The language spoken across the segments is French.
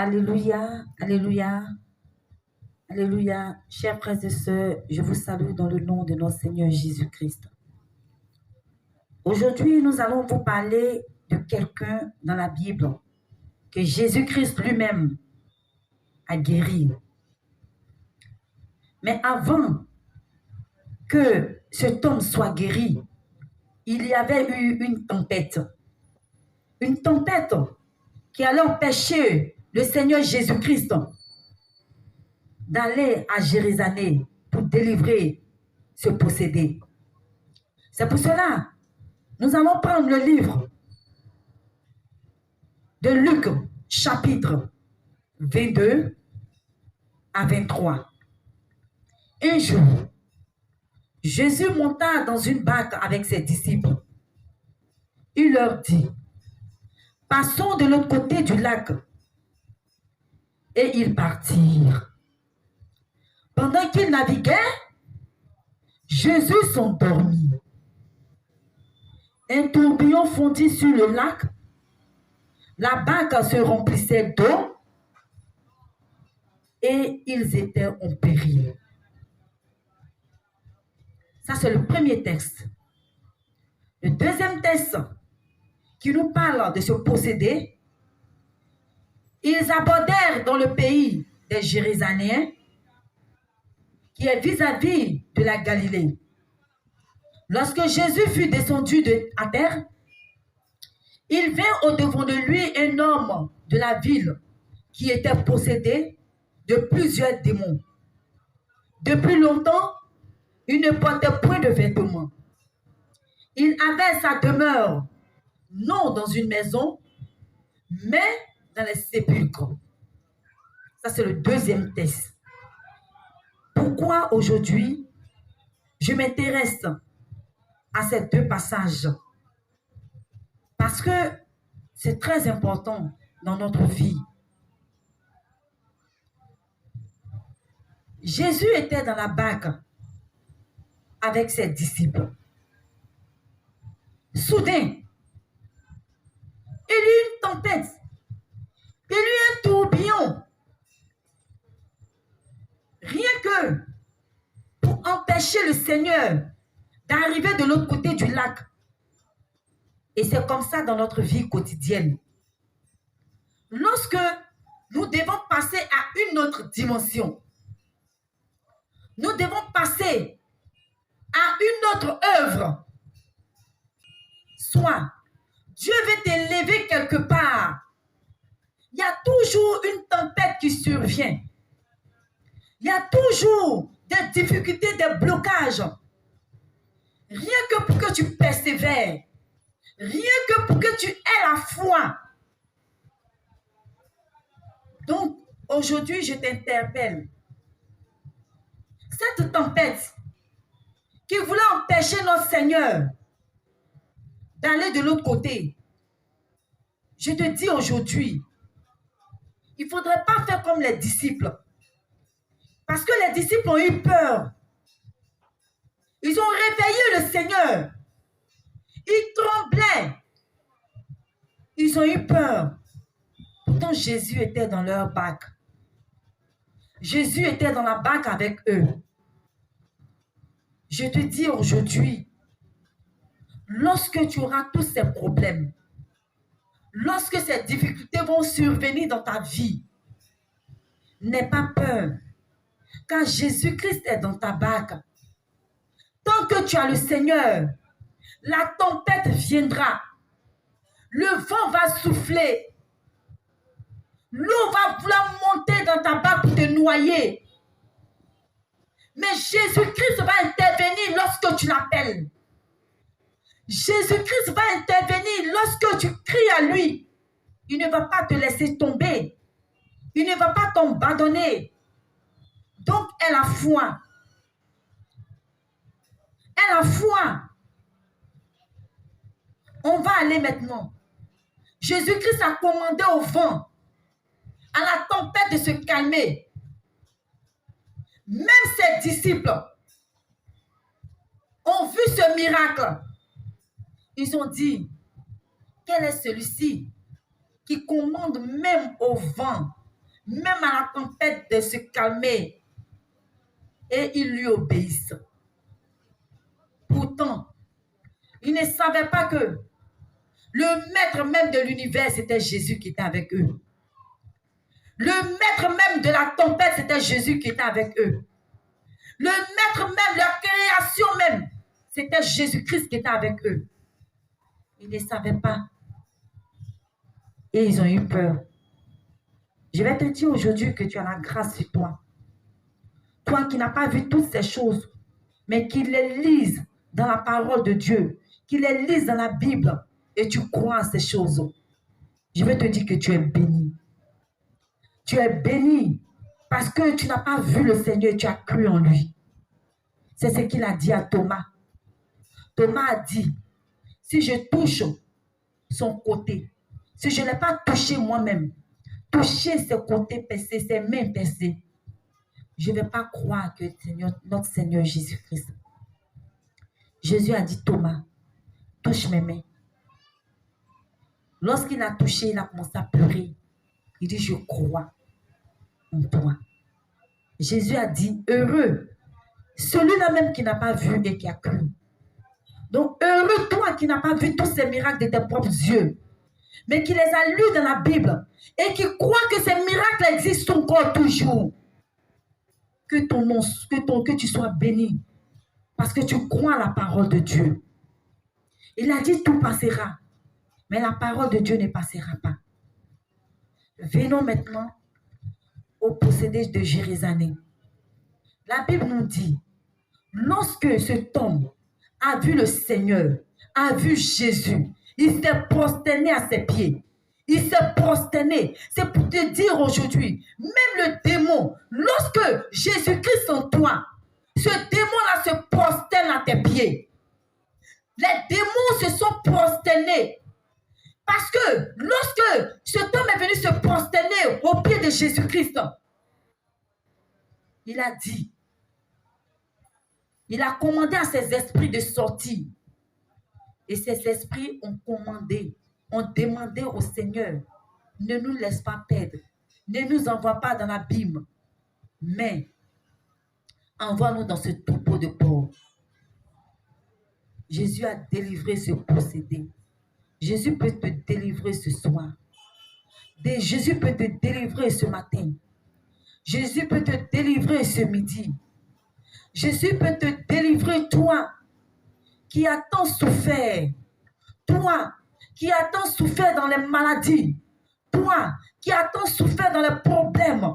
Alléluia, alléluia, alléluia. Chers frères et sœurs, je vous salue dans le nom de notre Seigneur Jésus-Christ. Aujourd'hui, nous allons vous parler de quelqu'un dans la Bible que Jésus-Christ lui-même a guéri. Mais avant que cet homme soit guéri, il y avait eu une tempête. Une tempête qui allait empêcher le Seigneur Jésus-Christ d'aller à Jérusalem pour délivrer ce possédé. C'est pour cela, nous allons prendre le livre de Luc, chapitre 22 à 23. Un jour, Jésus monta dans une barque avec ses disciples. Il leur dit, « Passons de l'autre côté du lac. » Et ils partirent. Pendant qu'ils naviguaient, Jésus s'endormit. Un tourbillon fondit sur le lac. La barque se remplissait d'eau et ils étaient en péril. Ça, c'est le premier texte. Le deuxième texte qui nous parle de ce possédé, ils abordèrent dans le pays des Jérusaléens, qui est vis-à-vis de la Galilée. Lorsque Jésus fut descendu à terre, il vint au-devant de lui un homme de la ville qui était possédé de plusieurs démons. Depuis longtemps, il ne portait point de vêtements. Il avait sa demeure, non dans une maison, mais dans les sépulcres. Ça, c'est le deuxième texte. Pourquoi aujourd'hui, je m'intéresse à ces deux passages? Parce que c'est très important dans notre vie. Jésus était dans la barque avec ses disciples. Soudain, il y eut une tempête. Il y eut un tourbillon. Rien que pour empêcher le Seigneur d'arriver de l'autre côté du lac. Et c'est comme ça dans notre vie quotidienne. Lorsque nous devons passer à une autre dimension, nous devons passer à une autre œuvre. Soit Dieu veut t'élever quelque part. Il y a toujours une tempête qui survient. Il y a toujours des difficultés, des blocages. Rien que pour que tu persévères. Rien que pour que tu aies la foi. Donc, aujourd'hui, je t'interpelle. Cette tempête qui voulait empêcher notre Seigneur d'aller de l'autre côté, je te dis aujourd'hui, il ne faudrait pas faire comme les disciples. Parce que les disciples ont eu peur. Ils ont réveillé le Seigneur. Ils tremblaient. Ils ont eu peur. Pourtant, Jésus était dans leur barque. Jésus était dans la barque avec eux. Je te dis aujourd'hui, lorsque tu auras tous ces problèmes, lorsque ces difficultés vont survenir dans ta vie, n'aie pas peur, car Jésus-Christ est dans ta barque. Tant que tu as le Seigneur, la tempête viendra, le vent va souffler, l'eau va vouloir monter dans ta barque pour te noyer. Mais Jésus-Christ va intervenir lorsque tu l'appelles. Jésus-Christ va intervenir lorsque tu cries à lui. Il ne va pas te laisser tomber. Il ne va pas t'abandonner. Donc, aie la foi. Aie la foi. On va aller maintenant. Jésus-Christ a commandé au vent, à la tempête de se calmer. Même ses disciples ont vu ce miracle. Ils ont dit, quel est celui-ci qui commande même au vent même à la tempête, de se calmer. Et ils lui obéissent. Pourtant, ils ne savaient pas que le maître même de l'univers, c'était Jésus qui était avec eux. Le maître même de la tempête, c'était Jésus qui était avec eux. Le maître même, la création même, c'était Jésus-Christ qui était avec eux. Ils ne savaient pas. Et ils ont eu peur. Je vais te dire aujourd'hui que tu as la grâce sur toi. Toi qui n'as pas vu toutes ces choses, mais qui les lises dans la parole de Dieu, qui les lises dans la Bible, et tu crois à ces choses. Je vais te dire que tu es béni. Tu es béni parce que tu n'as pas vu le Seigneur et tu as cru en lui. C'est ce qu'il a dit à Thomas. Thomas a dit, si je touche son côté, si je ne l'ai pas touché moi-même, toucher ses côtés percés, ses mains percées, je ne vais pas croire que notre Seigneur Jésus-Christ. Jésus a dit, Thomas, touche mes mains. Lorsqu'il a touché, il a commencé à pleurer. Il dit, je crois en toi. Jésus a dit, heureux, celui-là même qui n'a pas vu et qui a cru. Donc, heureux toi qui n'as pas vu tous ces miracles de tes propres yeux, mais qui les a lus dans la Bible et qui croit que ces miracles existent encore toujours. Que ton nom, que tu sois béni parce que tu crois à la parole de Dieu. Il a dit tout passera, mais la parole de Dieu ne passera pas. Venons maintenant au procédé de Jérusalem. La Bible nous dit, lorsque cet homme a vu le Seigneur, a vu Jésus, il s'est prosterné à ses pieds. Il s'est prosterné. C'est pour te dire aujourd'hui, même le démon, lorsque Jésus-Christ en toi, ce démon-là se prosterne à tes pieds. Les démons se sont prosternés. Parce que lorsque cet homme est venu se prosterner au pied de Jésus-Christ, il a dit, il a commandé à ses esprits de sortir. Et ces esprits ont commandé, ont demandé au Seigneur, ne nous laisse pas perdre, ne nous envoie pas dans l'abîme, mais envoie-nous dans ce troupeau de porcs. Jésus a délivré ce procédé. Jésus peut te délivrer ce soir. Jésus peut te délivrer ce matin. Jésus peut te délivrer ce midi. Jésus peut te délivrer, toi qui as tant souffert. Toi qui as tant souffert dans les maladies. Toi qui as tant souffert dans les problèmes.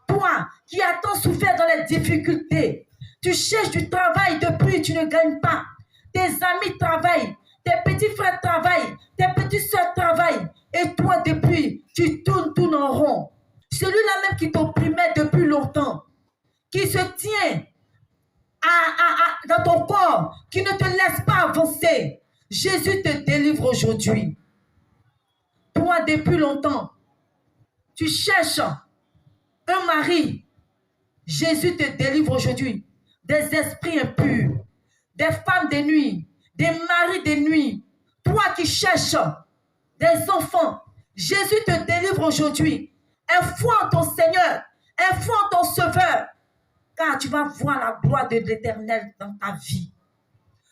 Toi qui as tant souffert dans les difficultés. Tu cherches du travail depuis, tu ne gagnes pas. Tes amis travaillent. Tes petits frères travaillent. Tes petites soeurs travaillent. Et toi, depuis, tu tournes en rond. Celui-là même qui t'opprimait depuis longtemps. Qui se tient dans ton corps, qui ne te laisse pas avancer. Jésus te délivre aujourd'hui. Toi, depuis longtemps, tu cherches un mari. Jésus te délivre aujourd'hui. Des esprits impurs, des femmes de nuit, des maris de nuit. Toi qui cherches des enfants, Jésus te délivre aujourd'hui. Aie foi en ton Seigneur, aie foi en ton Sauveur. Car tu vas voir la gloire de l'Éternel dans ta vie.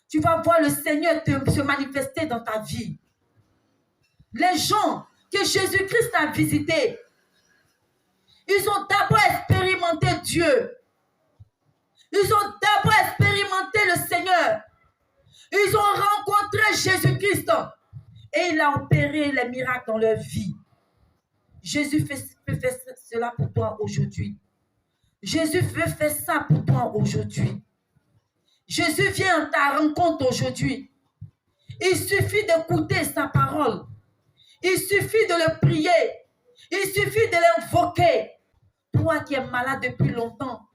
Tu vas voir le Seigneur se manifester dans ta vie. Les gens que Jésus-Christ a visités, ils ont d'abord expérimenté Dieu. Ils ont d'abord expérimenté le Seigneur. Ils ont rencontré Jésus-Christ. Et il a opéré les miracles dans leur vie. Jésus peut faire cela pour toi aujourd'hui. Jésus veut faire ça pour toi aujourd'hui. Jésus vient à ta rencontre aujourd'hui. Il suffit d'écouter sa parole. Il suffit de le prier. Il suffit de l'invoquer. Toi qui es malade depuis longtemps,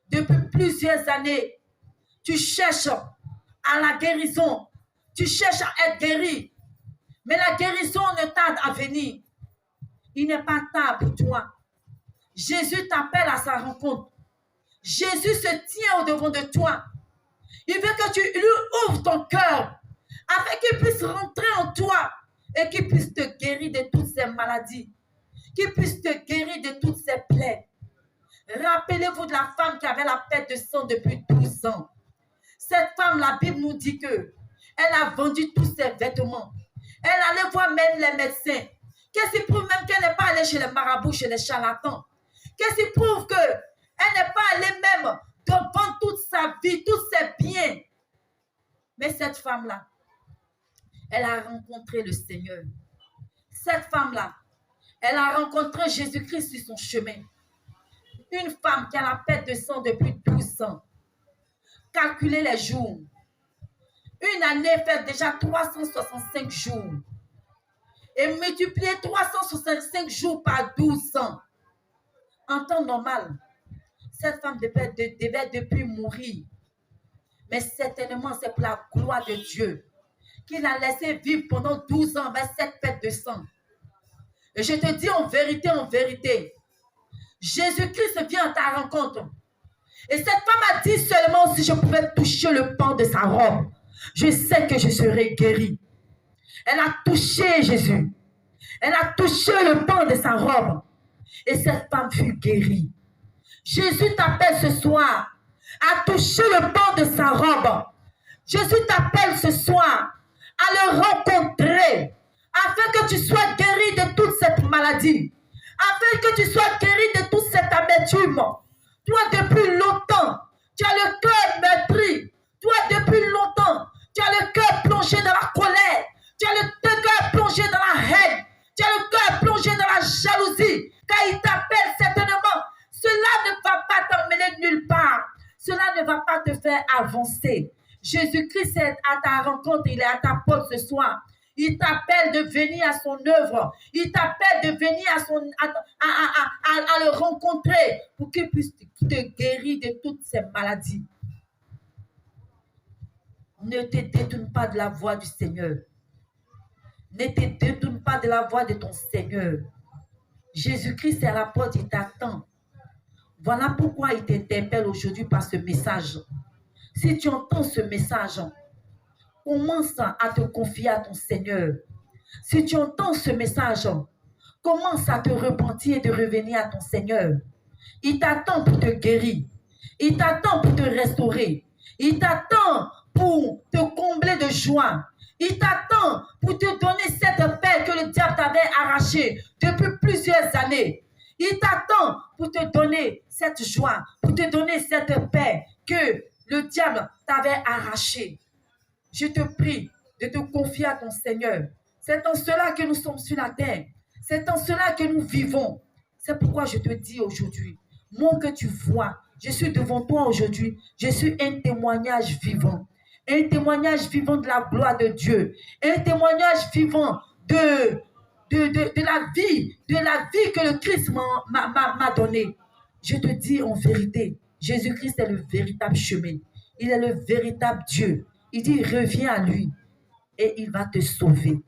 depuis plusieurs années, tu cherches à la guérison. Tu cherches à être guéri. Mais la guérison ne tarde à venir. Il n'est pas tard pour toi. Jésus t'appelle à sa rencontre. Jésus se tient au-devant de toi. Il veut que tu lui ouvres ton cœur afin qu'il puisse rentrer en toi et qu'il puisse te guérir de toutes ces maladies. qu'il puisse te guérir de toutes ces plaies. Rappelez-vous de la femme qui avait la perte de sang depuis 12 ans. Cette femme, la Bible nous dit que elle a vendu tous ses vêtements. Elle allait voir même les médecins. Qu'est-ce qui prouve même qu'elle n'est pas allée chez les marabouts, chez les charlatans? Qu'est-ce qui prouve qu'elle n'est pas allée même de vendre toute sa vie, tous ses biens? Mais cette femme-là, elle a rencontré le Seigneur. Cette femme-là, elle a rencontré Jésus-Christ sur son chemin. Une femme qui a la perte de sang depuis 12 ans. Calculez les jours. Une année fait déjà 365 jours. Et multiplier 365 jours par 12 ans. En temps normal, cette femme devait depuis mourir. Mais certainement, c'est pour la gloire de Dieu qu'il a laissé vivre pendant 12 ans avec cette perte de sang. Et je te dis en vérité, Jésus-Christ vient à ta rencontre. Et cette femme a dit seulement si je pouvais toucher le pan de sa robe, je sais que je serai guérie. Elle a touché Jésus. Elle a touché le pan de sa robe. Et cette femme fut guérie. Jésus t'appelle ce soir à toucher le pan de sa robe. Jésus t'appelle ce soir à le rencontrer afin que tu sois guéri de toute cette maladie. Afin que tu sois guéri de toute cette amertume. Toi, depuis longtemps, tu as le cœur meurtri. Toi, depuis longtemps, tu as le cœur plongé dans la colère. Tu as le cœur plongé dans la haine. Tu as le cœur plongé dans la jalousie. Car il t'appelle certainement. Cela ne va pas t'emmener nulle part. Cela ne va pas te faire avancer. Jésus-Christ est à ta rencontre. Il est à ta porte ce soir. Il t'appelle de venir à son œuvre. Il t'appelle de venir à le rencontrer pour qu'il puisse te guérir de toutes ces maladies. Ne te détourne pas de la voix du Seigneur. Ne te détourne pas de la voix de ton Seigneur. Jésus-Christ est à la porte, il t'attend. Voilà pourquoi il t'interpelle aujourd'hui par ce message. Si tu entends ce message, commence à te confier à ton Seigneur. Si tu entends ce message, commence à te repentir et de revenir à ton Seigneur. Il t'attend pour te guérir. Il t'attend pour te restaurer. Il t'attend pour te combler de joie. Il t'attend pour te donner cette paix que le diable t'avait arrachée depuis plusieurs années. Il t'attend pour te donner cette joie, pour te donner cette paix que le diable t'avait arrachée. Je te prie de te confier à ton Seigneur. C'est en cela que nous sommes sur la terre. C'est en cela que nous vivons. C'est pourquoi je te dis aujourd'hui, moi que tu vois, je suis devant toi aujourd'hui. Je suis un témoignage vivant. Un témoignage vivant de la gloire de Dieu. Un témoignage vivant de la vie que le Christ m'a donnée. Je te dis en vérité, Jésus-Christ est le véritable chemin. Il est le véritable Dieu. Il dit, reviens à lui et il va te sauver.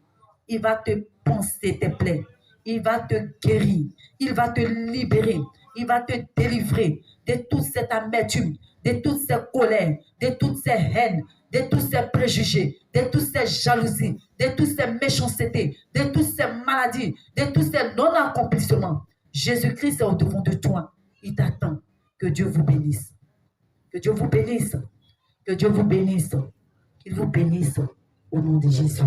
Il va te panser tes plaies. Il va te guérir. Il va te libérer. Il va te délivrer de toute cette amertume, de toutes ces colères, de toutes ces haines, de tous ces préjugés, de toutes ces jalousies, de toutes ces méchancetés, de toutes ces maladies, de tous ces non-accomplissements. Jésus-Christ est au devant de toi. Il t'attend. Que Dieu vous bénisse. Que Dieu vous bénisse. Que Dieu vous bénisse. Qu'il vous bénisse au nom de Jésus.